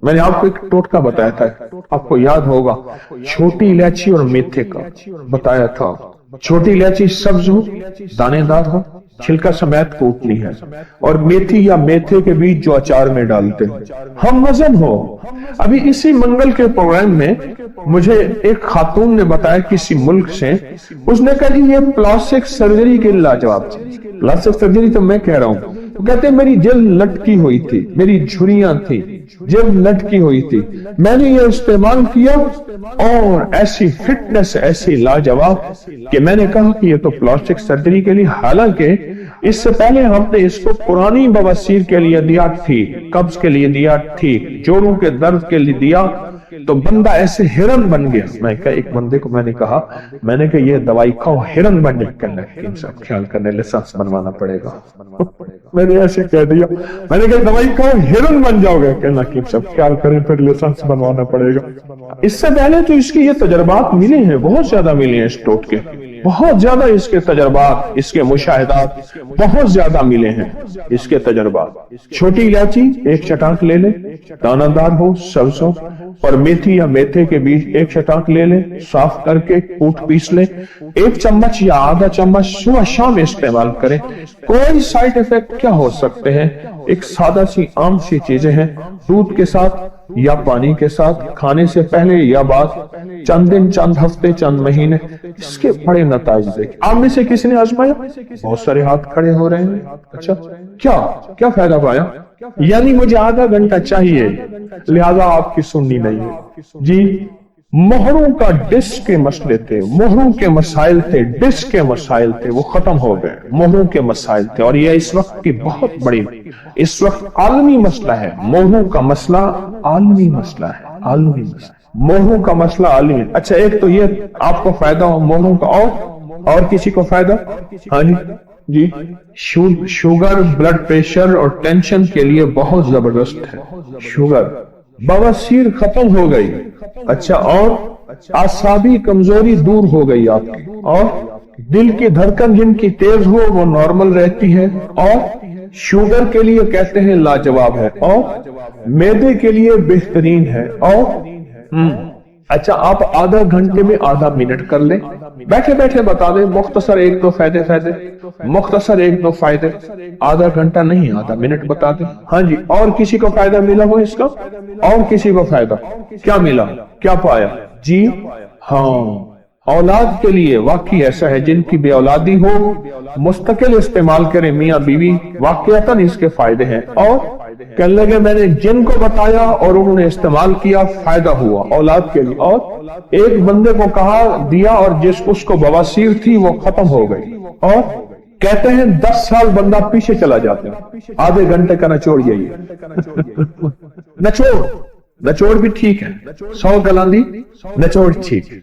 میں نے آپ کو ایک ٹوٹکا بتایا تھا، آپ کو یاد ہوگا، چھوٹی الائچی اور میتھے کا بتایا تھا۔ چھوٹی الائچی سبز ہو، دانے دار ہو، چھلکا سمیت کوٹ لی ہے، اور میتھی یا میتھے کے بیج جو اچار میں ڈالتے ہیں، ہم وزن ہو۔ ابھی اسی منگل کے پروگرام میں مجھے ایک خاتون نے بتایا کسی ملک سے، اس نے کہا جی یہ پلاسٹک سرجری کے لاجواب تھی۔ پلاسٹک سرجری تو میں کہہ رہا ہوں، وہ کہتے ہیں میری جلد لٹکی ہوئی تھی، میری جھریاں تھی، جلد لٹکی ہوئی تھی، میں نے یہ استعمال کیا اور ایسی فٹنس، ایسی لاجواب کہ میں نے کہا کہ یہ تو پلاسٹک سرجری کے لیے، حالانکہ اس سے پہلے ہم نے اس کو پرانی بواسیر کے لیے دیا تھی، قبض کے لیے دیا تھی، جوڑوں کے درد کے لیے دیا، تو بندہ ایسے ہرن بن گیا۔ میں کہا ایک بندے کو میں نے کہا یہ دوائی کھاؤ ہرن بن جائے، کہنے لگا سب خیال کرنے لائسنس بنوانا پڑے گا۔ میں نے ایسے کہہ دیا، میں نے کہا دوائی کھاؤ ہرن بن جاؤ گے، کہنا کہ سب خیال کریں پھر لائسنس بنوانا پڑے گا۔ اس سے پہلے تو اس کی یہ تجربات ملے ہیں، بہت زیادہ ملے ہیں، اس ٹوٹ کے بہت زیادہ، اس کے تجربات، اس کے مشاہدات بہت زیادہ ملے ہیں، اس کے تجربات۔ چھوٹی الائچی ایک چٹاک لے لے، دانہ دار ہو، سبز ہو، اور میتھی یا میتھے کے بیج ایک چٹاک لے لے، صاف کر کے کوٹ پیس لے، 1 چمچ یا آدھا چمچ صبح شام استعمال کریں۔ کوئی سائیڈ ایفیکٹ کیا ہو سکتے ہیں؟ ایک سادہ سی عام سی چیزیں ہیں، دودھ کے ساتھ یا پانی کے ساتھ، کھانے سے پہلے یا بعد، چند دن، چند ہفتے، چند مہینے، اس کے بڑے نتائج دیکھیں۔ آپ میں سے کسی نے آزمایا؟ بہت سارے ہاتھ کھڑے ہو رہے ہیں۔ اچھا، کیا فائدہ پایا؟ یعنی مجھے آدھا گھنٹہ چاہیے، لہذا آپ کی سننی نہیں ہے جی۔ مہروں کا ڈسک کے مسئلے تھے، مہروں کے مسائل تھے، ڈسک کے مسائل تھے، وہ ختم ہو گئے، مہروں کے مسائل تھے، اور یہ اس وقت کی بہت بڑی، اس وقت عالمی مسئلہ ہے، مہروں کا مسئلہ عالمی مسئلہ ہے، عالمی مسئلہ، مہروں کا مسئلہ عالمی۔ اچھا، ایک تو یہ آپ کو فائدہ ہو مہروں کا، اور کسی کو فائدہ؟ ہاں جی، شوگر، بلڈ پریشر اور ٹینشن کے لیے بہت زبردست ہے شوگر۔ بواسیر ختم ہو گئی۔ اچھا، اور اعصابی کمزوری دور ہو گئی آپ کی، اور دل کی دھڑکن جن کی تیز ہو وہ نارمل رہتی ہے، اور شوگر کے لیے کہتے ہیں لاجواب ہے، اور معدے کے لیے بہترین ہے، اور اچھا آپ آدھا گھنٹے میں آدھا منٹ کر لیں، بیٹھے بیٹھے بتا دیں، مختصر 1-2 فائدے، مختصر 1-2 فائدے، آدھا گھنٹہ نہیں آدھا منٹ بتا دیں۔ ہاں جی، اور کسی کو فائدہ ملا ہو اس کا؟ اور کسی کو فائدہ کیا ملا، کیا پایا؟ جی ہاں، اولاد کے لیے واقعی ایسا ہے، جن کی بے اولادی ہو مستقل استعمال کریں میاں بیوی، واقعتاً اس کے فائدے ہیں۔ اور کہنے لگے میں نے جن کو بتایا اور انہوں نے استعمال کیا، فائدہ ہوا اولاد کے لیے، اور ایک بندے کو کہا دیا، اور اس کو بواسیر تھی وہ ختم ہو گئی، اور کہتے ہیں 10 سال بندہ پیچھے چلا جاتا ہے۔ آدھے گھنٹے کا نچوڑ یہی ہے، نچوڑ بھی ٹھیک ہے، 100 گلاندی نچوڑ ٹھیک۔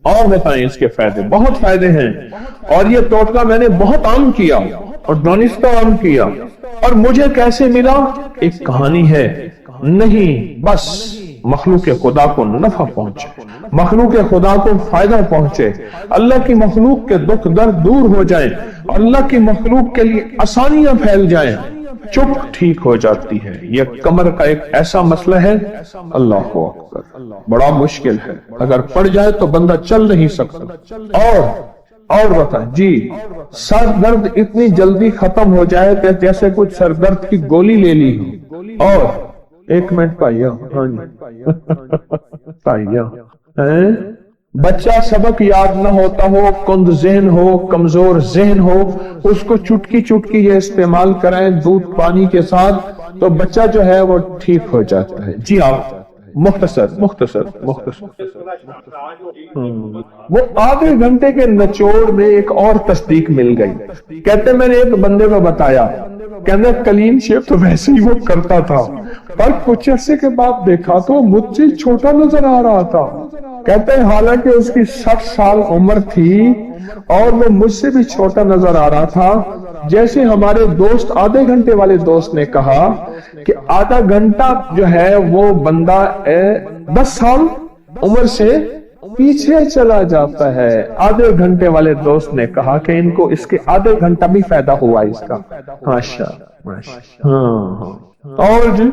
اور بتائیں اس کے فائدے، بہت فائدے ہیں، اور یہ ٹوٹکا میں نے بہت عام کیا اور دانستہ عام کیا، اور مجھے کیسے ملا؟ ایک کہانی ہے، نہیں بس مخلوق خدا کو نفع پہنچے، مخلوق خدا کو فائدہ پہنچے، اللہ کی مخلوق کے دکھ درد دور ہو جائیں، اللہ کی مخلوق کے لیے آسانیاں پھیل جائیں، چپ ٹھیک ہو جاتی ہے۔ یہ کمر کا ایک ایسا مسئلہ ہے، اللہ اکبر، بڑا مشکل ہے، اگر پڑ جائے تو بندہ چل نہیں سکتا۔ اور بتائیں جی، سر درد اتنی جلدی ختم ہو جائے کہ جیسے کچھ سر درد کی گولی لے لی ہو۔ اور 1 منٹ پائیا، ہاں جی پائیا، بچہ سبق یاد نہ ہوتا ہو، کند ذہن ہو، کمزور ذہن ہو، اس کو چٹکی چٹکی یہ استعمال کرائیں دودھ پانی کے ساتھ، تو بچہ جو ہے وہ ٹھیک ہو جاتا ہے۔ جی آپ مختصر وہ آدھے گھنٹے کے نچوڑ میں ایک اور تصدیق مل گئی۔ کہتے میں نے ایک بندے کو بتایا، کہنے کلین شیو تو ویسے ہی وہ کرتا تھا، پر کچھ عرصے کے بعد دیکھا تو مجھ سے چھوٹا نظر آ رہا تھا۔ کہتے ہیں حالانکہ اس کی 60 سال عمر تھی اور وہ مجھ سے بھی چھوٹا نظر آ رہا تھا۔ جیسے ہمارے دوست آدھے گھنٹے والے دوست نے کہا کہ آدھا گھنٹہ جو ہے وہ بندہ 10 سال عمر سے پیچھے چلا جاتا ہے، آدھے گھنٹے والے دوست نے کہا کہ ان کو اس کے آدھے گھنٹہ بھی فائدہ ہوا اس کا۔ ماشاء اور جی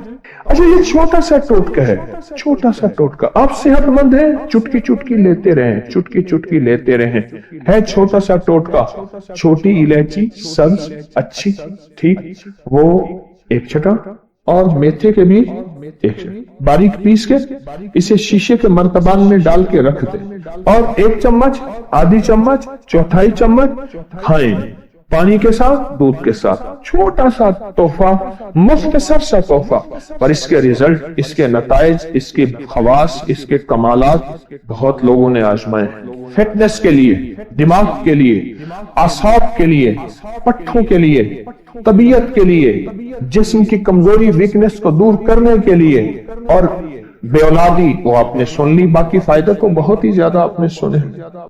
اچھا یہ چھوٹا سا ٹوٹکا ہے، چھوٹا سا ٹوٹکا، آپ صحت مند ہیں، چٹکی چٹکی لیتے رہیں، چٹکی چٹکی لیتے رہیں، ہے چھوٹا سا ٹوٹکا، چھوٹی الائچی سبز اچھی ٹھیک وہ ایک چھٹا، اور میتھے کے بھی ایک باریک پیس کے اسے شیشے کے مرتبان میں ڈال کے رکھ دیں، اور ایک چمچ، آدھی چمچ، چوتھائی چمچ کھائیں پانی کے ساتھ، دودھ کے ساتھ۔ چھوٹا سا تحفہ، مختصر سا تحفہ، پر اس کے ریزلٹ، اس کے نتائج، اس کے خواص، اس کے کمالات بہت لوگوں نے آزمائے ہیں۔ فٹنس کے لیے، دماغ کے لیے، اعصاب کے لیے، پٹھوں کے لیے، طبیعت کے لیے، جسم کی کمزوری ویکنس کو دور کرنے کے لیے، اور بے اولادی وہ آپ نے سن لی، باقی فائدہ تو بہت ہی زیادہ آپ نے سنے۔